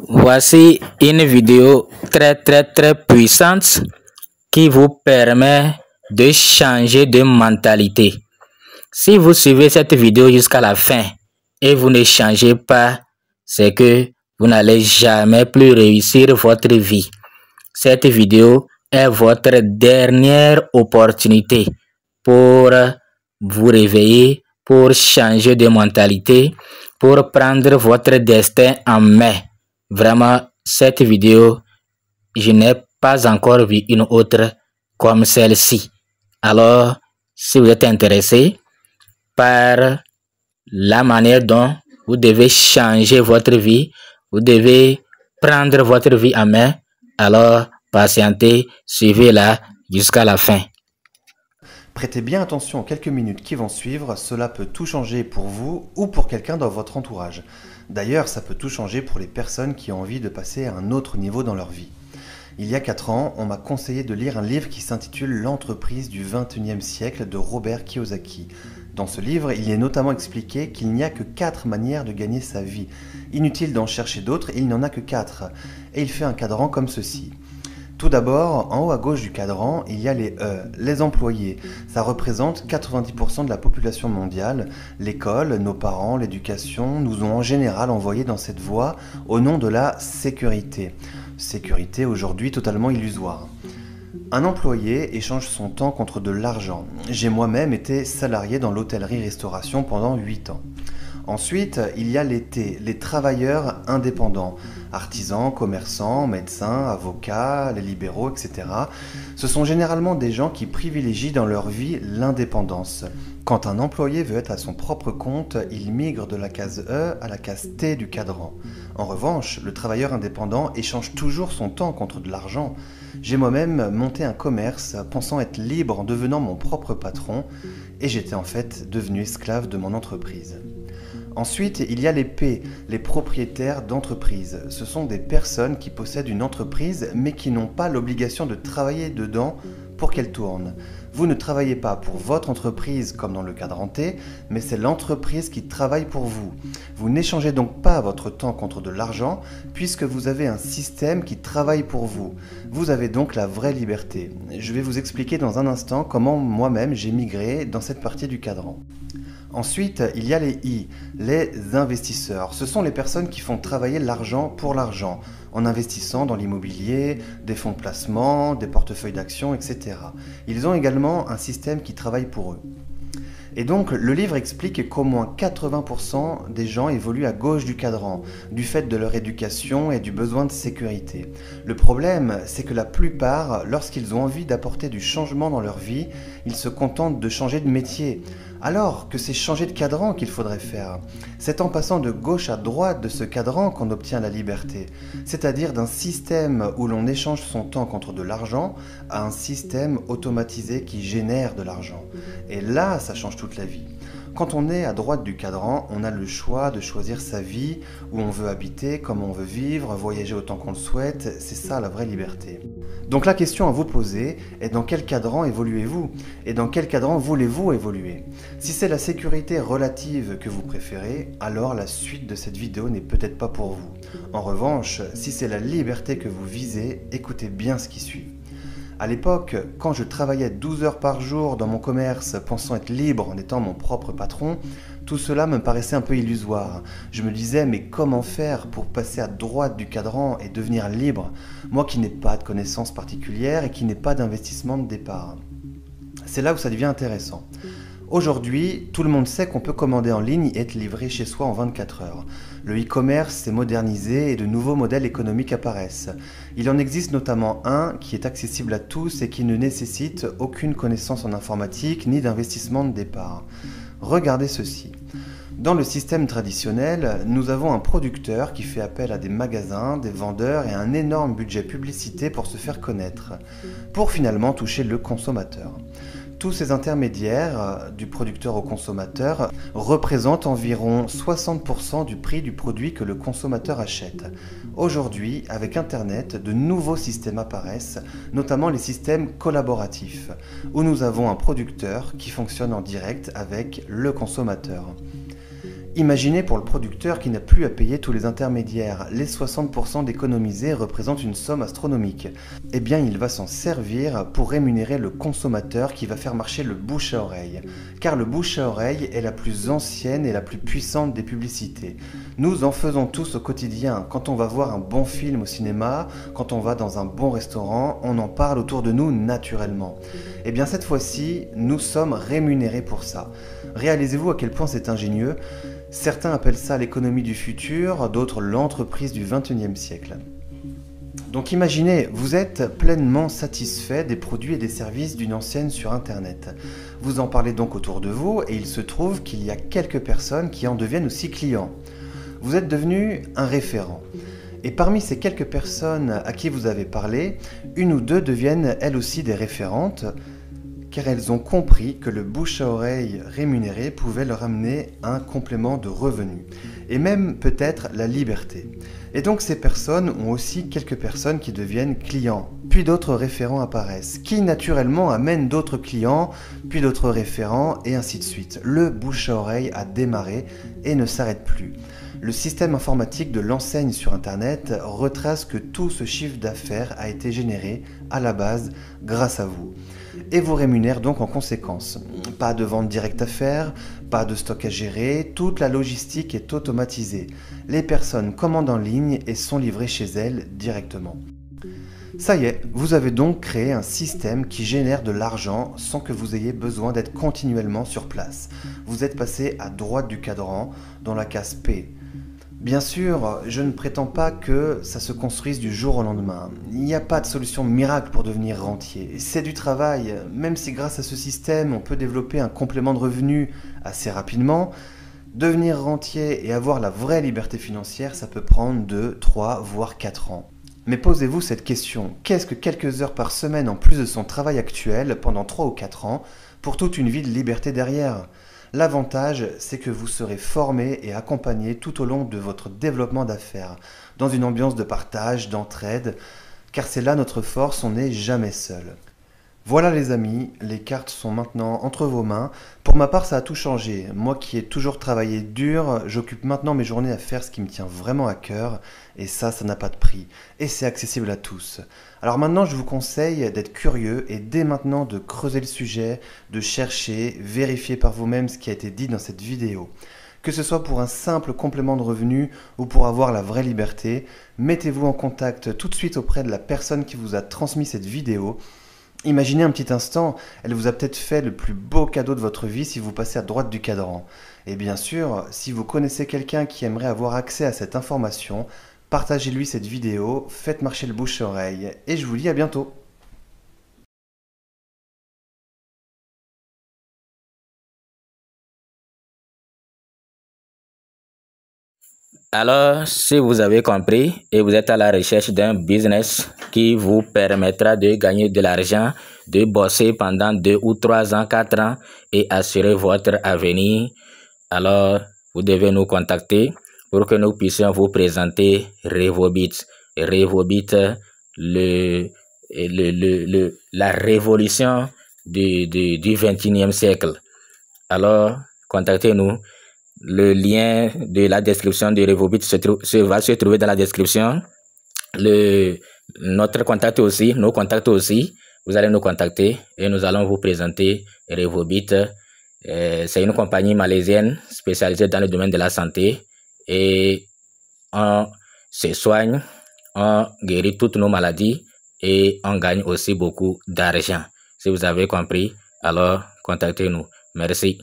Voici une vidéo très puissante qui vous permet de changer de mentalité. Si vous suivez cette vidéo jusqu'à la fin et vous ne changez pas, c'est que vous n'allez jamais plus réussir votre vie. Cette vidéo est votre dernière opportunité pour vous réveiller, pour changer de mentalité, pour prendre votre destin en main. Vraiment, cette vidéo, je n'ai pas encore vu une autre comme celle-ci. Alors, si vous êtes intéressé par la manière dont vous devez changer votre vie, vous devez prendre votre vie en main, alors patientez, suivez-la jusqu'à la fin. Prêtez bien attention aux quelques minutes qui vont suivre, cela peut tout changer pour vous ou pour quelqu'un dans votre entourage. D'ailleurs, ça peut tout changer pour les personnes qui ont envie de passer à un autre niveau dans leur vie. Il y a 4 ans, on m'a conseillé de lire un livre qui s'intitule « L'entreprise du XXIe siècle » de Robert Kiyosaki. Dans ce livre, il est notamment expliqué qu'il n'y a que 4 manières de gagner sa vie. Inutile d'en chercher d'autres, il n'y en a que 4. Et il fait un cadran comme ceci. Tout d'abord, en haut à gauche du cadran, il y a les E, les employés. Ça représente 90% de la population mondiale. L'école, nos parents, l'éducation nous ont en général envoyés dans cette voie au nom de la sécurité. Sécurité aujourd'hui totalement illusoire. Un employé échange son temps contre de l'argent. J'ai moi-même été salarié dans l'hôtellerie-restauration pendant 8 ans. Ensuite, il y a les T, les travailleurs indépendants, artisans, commerçants, médecins, avocats, les libéraux, etc. Ce sont généralement des gens qui privilégient dans leur vie l'indépendance. Quand un employé veut être à son propre compte, il migre de la case E à la case T du cadran. En revanche, le travailleur indépendant échange toujours son temps contre de l'argent. J'ai moi-même monté un commerce pensant être libre en devenant mon propre patron et j'étais en fait devenu esclave de mon entreprise. Ensuite, il y a les P, les propriétaires d'entreprise. Ce sont des personnes qui possèdent une entreprise mais qui n'ont pas l'obligation de travailler dedans pour qu'elle tourne. Vous ne travaillez pas pour votre entreprise comme dans le cadran T, mais c'est l'entreprise qui travaille pour vous. Vous n'échangez donc pas votre temps contre de l'argent puisque vous avez un système qui travaille pour vous. Vous avez donc la vraie liberté. Je vais vous expliquer dans un instant comment moi-même j'ai migré dans cette partie du cadran. Ensuite, il y a les I, les investisseurs. Ce sont les personnes qui font travailler l'argent pour l'argent, en investissant dans l'immobilier, des fonds de placement, des portefeuilles d'actions, etc. Ils ont également un système qui travaille pour eux. Et donc, le livre explique qu'au moins 80% des gens évoluent à gauche du cadran, du fait de leur éducation et du besoin de sécurité. Le problème, c'est que la plupart, lorsqu'ils ont envie d'apporter du changement dans leur vie, ils se contentent de changer de métier, alors que c'est changer de cadran qu'il faudrait faire. C'est en passant de gauche à droite de ce cadran qu'on obtient la liberté, c'est-à-dire d'un système où l'on échange son temps contre de l'argent à un système automatisé qui génère de l'argent. Et là, ça change toute la vie. Quand on est à droite du cadran, on a le choix de choisir sa vie, où on veut habiter, comment on veut vivre, voyager autant qu'on le souhaite, c'est ça la vraie liberté. Donc la question à vous poser est dans quel cadran évoluez-vous? Et dans quel cadran voulez-vous évoluer? Si c'est la sécurité relative que vous préférez, alors la suite de cette vidéo n'est peut-être pas pour vous. En revanche, si c'est la liberté que vous visez, écoutez bien ce qui suit. À l'époque, quand je travaillais 12 heures par jour dans mon commerce, pensant être libre en étant mon propre patron, tout cela me paraissait un peu illusoire. Je me disais, mais comment faire pour passer à droite du cadran et devenir libre, moi qui n'ai pas de connaissances particulières et qui n'ai pas d'investissement de départ? C'est là où ça devient intéressant. Aujourd'hui, tout le monde sait qu'on peut commander en ligne et être livré chez soi en 24 heures. Le e-commerce s'est modernisé et de nouveaux modèles économiques apparaissent. Il en existe notamment un qui est accessible à tous et qui ne nécessite aucune connaissance en informatique ni d'investissement de départ. Regardez ceci. Dans le système traditionnel, nous avons un producteur qui fait appel à des magasins, des vendeurs et un énorme budget publicité pour se faire connaître, pour finalement toucher le consommateur. Tous ces intermédiaires, du producteur au consommateur, représentent environ 60% du prix du produit que le consommateur achète. Aujourd'hui, avec Internet, de nouveaux systèmes apparaissent, notamment les systèmes collaboratifs, où nous avons un producteur qui fonctionne en direct avec le consommateur. Imaginez pour le producteur qui n'a plus à payer tous les intermédiaires. Les 60% d'économisés représentent une somme astronomique. Eh bien, il va s'en servir pour rémunérer le consommateur qui va faire marcher le bouche à oreille. Car le bouche à oreille est la plus ancienne et la plus puissante des publicités. Nous en faisons tous au quotidien. Quand on va voir un bon film au cinéma, quand on va dans un bon restaurant, on en parle autour de nous naturellement. Eh bien, cette fois-ci, nous sommes rémunérés pour ça. Réalisez-vous à quel point c'est ingénieux. Certains appellent ça l'économie du futur, d'autres l'entreprise du XXIe siècle. Donc imaginez, vous êtes pleinement satisfait des produits et des services d'une enseigne sur Internet. Vous en parlez donc autour de vous et il se trouve qu'il y a quelques personnes qui en deviennent aussi clients. Vous êtes devenu un référent. Et parmi ces quelques personnes à qui vous avez parlé, une ou deux deviennent elles aussi des référentes, car elles ont compris que le bouche à oreille rémunéré pouvait leur amener un complément de revenus, et même peut-être la liberté. Et donc ces personnes ont aussi quelques personnes qui deviennent clients, puis d'autres référents apparaissent, qui naturellement amènent d'autres clients, puis d'autres référents, et ainsi de suite. Le bouche à oreille a démarré et ne s'arrête plus. Le système informatique de l'enseigne sur Internet retrace que tout ce chiffre d'affaires a été généré à la base grâce à vous. Et vous rémunère donc en conséquence. Pas de vente directe à faire, pas de stock à gérer, toute la logistique est automatisée. Les personnes commandent en ligne et sont livrées chez elles directement. Ça y est, vous avez donc créé un système qui génère de l'argent sans que vous ayez besoin d'être continuellement sur place. Vous êtes passé à droite du cadran dans la case P. Bien sûr, je ne prétends pas que ça se construise du jour au lendemain. Il n'y a pas de solution miracle pour devenir rentier. C'est du travail, même si grâce à ce système, on peut développer un complément de revenus assez rapidement. Devenir rentier et avoir la vraie liberté financière, ça peut prendre 2, 3, voire 4 ans. Mais posez-vous cette question, qu'est-ce que quelques heures par semaine en plus de son travail actuel pendant 3 ou 4 ans pour toute une vie de liberté derrière ? L'avantage, c'est que vous serez formé et accompagné tout au long de votre développement d'affaires, dans une ambiance de partage, d'entraide, car c'est là notre force, on n'est jamais seul. Voilà les amis, les cartes sont maintenant entre vos mains. Pour ma part, ça a tout changé. Moi qui ai toujours travaillé dur, j'occupe maintenant mes journées à faire ce qui me tient vraiment à cœur, et ça n'a pas de prix. Et c'est accessible à tous. Alors maintenant, je vous conseille d'être curieux et dès maintenant de creuser le sujet, de chercher, vérifier par vous-même ce qui a été dit dans cette vidéo. Que ce soit pour un simple complément de revenu ou pour avoir la vraie liberté, mettez-vous en contact tout de suite auprès de la personne qui vous a transmis cette vidéo. Imaginez un petit instant, elle vous a peut-être fait le plus beau cadeau de votre vie si vous passez à droite du cadran. Et bien sûr, si vous connaissez quelqu'un qui aimerait avoir accès à cette information, partagez-lui cette vidéo, faites marcher le bouche-oreille, et je vous dis à bientôt. Alors, si vous avez compris et vous êtes à la recherche d'un business qui vous permettra de gagner de l'argent, de bosser pendant 2 ou 3 ans, 4 ans et assurer votre avenir, alors vous devez nous contacter pour que nous puissions vous présenter Revobit. Revobit, la révolution du 21e siècle. Alors, contactez-nous. Le lien de la description de Revobit va se trouver dans la description. Notre contact aussi, nos contacts aussi, vous allez nous contacter et nous allons vous présenter Revobit. C'est une compagnie malaisienne spécialisée dans le domaine de la santé et on se soigne, on guérit toutes nos maladies et on gagne aussi beaucoup d'argent. Si vous avez compris, alors contactez-nous. Merci.